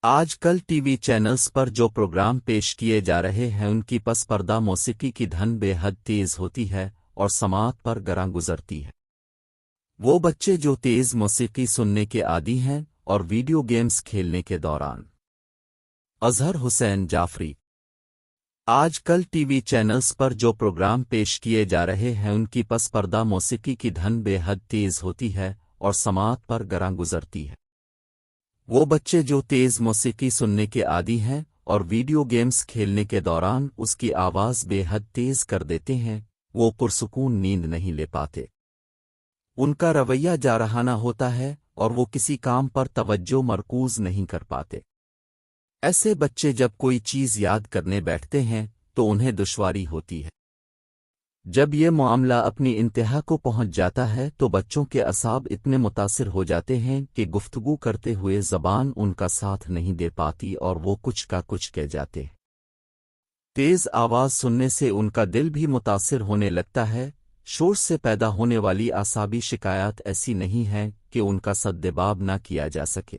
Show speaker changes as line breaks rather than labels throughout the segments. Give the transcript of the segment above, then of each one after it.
آج کل T V channels پر جو پروگرام پیش کیے جا رہے ہیں ان کی پس پردہ موسیقی کی دھن بے حد تیز ہوتی ہے اور سماعت پر گراں گزرتی ہے۔ وہ بچے جو تیز موسیقی سننے کے عادی ہیں اور ویڈیو گیمز کھیلنے کے دوران۔ اظہر حسین جعفری۔ آج کل ٹی وی چینلز پر جو پروگرام پیش کیے جا رہے ہیں ان کی پس پردہ موسیقی کی دھن بے حد تیز ہوتی ہے اور سماعت پر گراں گزرتی ہے۔ وہ بچے جو تیز موسیقی سننے کے عادی ہیں اور ویڈیو گیمز کھیلنے کے دوران اس کی آواز بے حد تیز کر دیتے ہیں، وہ پرسکون نیند نہیں لے پاتے۔ ان کا رویہ جارحانہ ہوتا ہے اور وہ کسی کام پر توجہ مرکوز نہیں کر پاتے۔ ایسے بچے جب کوئی چیز یاد کرنے بیٹھتے ہیں تو انہیں دشواری ہوتی ہے۔ جب یہ معاملہ اپنی انتہا کو پہنچ جاتا ہے تو بچوں کے اعصاب اتنے متاثر ہو جاتے ہیں کہ گفتگو کرتے ہوئے زبان ان کا ساتھ نہیں دے پاتی اور وہ کچھ کا کچھ کہہ جاتے ہیں۔ تیز آواز سننے سے ان کا دل بھی متاثر ہونے لگتا ہے۔ شور سے پیدا ہونے والی اعصابی شکایات ایسی نہیں ہیں کہ ان کا سدباب نہ کیا جا سکے۔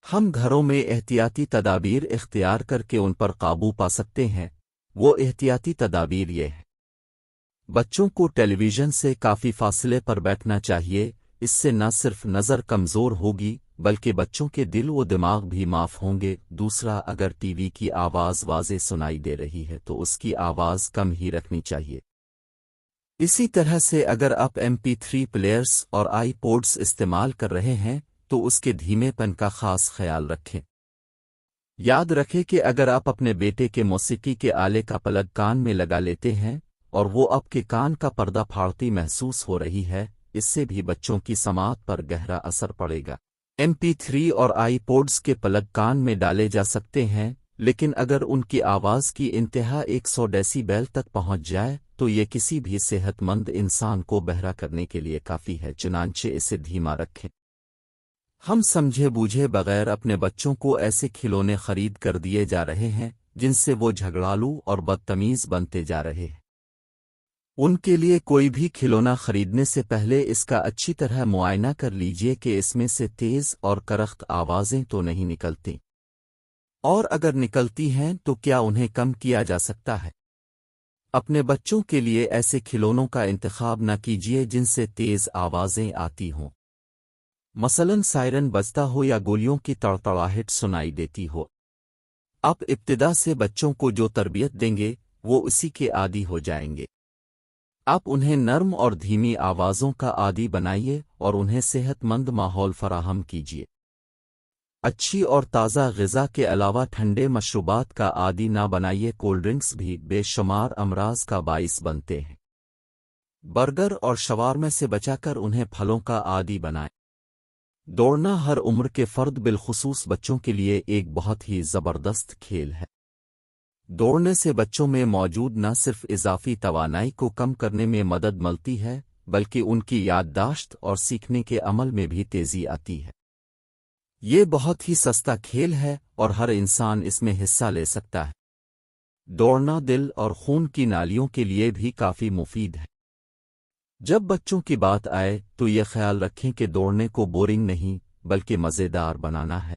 ہم گھروں میں احتیاطی تدابیر اختیار کر کے ان پر قابو پا سکتے ہیں۔ وہ احتیاطی تدابیر یہ ہیں: بچوں کو ٹیلی ویژن سے کافی فاصلے پر بیٹھنا چاہیے، اس سے نہ صرف نظر کمزور ہوگی بلکہ بچوں کے دل و دماغ بھی معاف ہوں گے۔ دوسرا، اگر ٹی وی کی آواز واضح سنائی دے رہی ہے تو اس کی آواز کم ہی رکھنی چاہیے۔ اسی طرح سے اگر آپ MP3 پلیئرز اور آئی پوڈز استعمال کر رہے ہیں تو اس کے دھیمے پن کا خاص خیال رکھیں۔ یاد رکھیں کہ اگر آپ اپنے بیٹے کے موسیقی کے آلے کا پلگ کان میں لگا لیتے ہیں اور وہ آپ کے کان کا پردہ پھاڑتی محسوس ہو رہی ہے، اس سے بھی بچوں کی سماعت پر گہرا اثر پڑے گا۔ MP3 اور آئی پوڈز کے پلگ کان میں ڈالے جا سکتے ہیں، لیکن اگر ان کی آواز کی انتہا 100 ڈیسی بیل تک پہنچ جائے تو یہ کسی بھی صحت مند انسان کو بہرا کرنے کے لیے کافی ہے، چنانچہ اسے دھیما رکھیں۔ ہم سمجھے بوجھے بغیر اپنے بچوں کو ایسے کھلونے خرید کر دیے جا رہے ہیں جن سے وہ جھگڑالو اور بدتمیز بنتے جا رہے ہیں۔ ان کے لیے کوئی بھی کھلونا خریدنے سے پہلے اس کا اچھی طرح معائنہ کر لیجئے کہ اس میں سے تیز اور کرخت آوازیں تو نہیں نکلتی، اور اگر نکلتی ہیں تو کیا انہیں کم کیا جا سکتا ہے۔ اپنے بچوں کے لیے ایسے کھلونوں کا انتخاب نہ کیجیے جن سے تیز آوازیں آتی ہوں، مثلاً سائرن بجتا ہو یا گولیوں کی تڑتڑاہٹ سنائی دیتی ہو۔ آپ ابتدا سے بچوں کو جو تربیت دیں گے وہ اسی کے عادی ہو جائیں گے۔ آپ انہیں نرم اور دھیمی آوازوں کا عادی بنائیے اور انہیں صحت مند ماحول فراہم کیجیے۔ اچھی اور تازہ غذا کے علاوہ ٹھنڈے مشروبات کا عادی نہ بنائیے، کولڈ ڈرنکس بھی بے شمار امراض کا باعث بنتے ہیں۔ برگر اور شوارمے سے بچا کر انہیں پھلوں کا عادی بنائیں۔ دوڑنا ہر عمر کے فرد بالخصوص بچوں کے لیے ایک بہت ہی زبردست کھیل ہے۔ دوڑنے سے بچوں میں موجود نہ صرف اضافی توانائی کو کم کرنے میں مدد ملتی ہے بلکہ ان کی یادداشت اور سیکھنے کے عمل میں بھی تیزی آتی ہے۔ یہ بہت ہی سستا کھیل ہے اور ہر انسان اس میں حصہ لے سکتا ہے۔ دوڑنا دل اور خون کی نالیوں کے لیے بھی کافی مفید ہے۔ جب بچوں کی بات آئے تو یہ خیال رکھیں کہ دوڑنے کو بورنگ نہیں بلکہ مزیدار بنانا ہے۔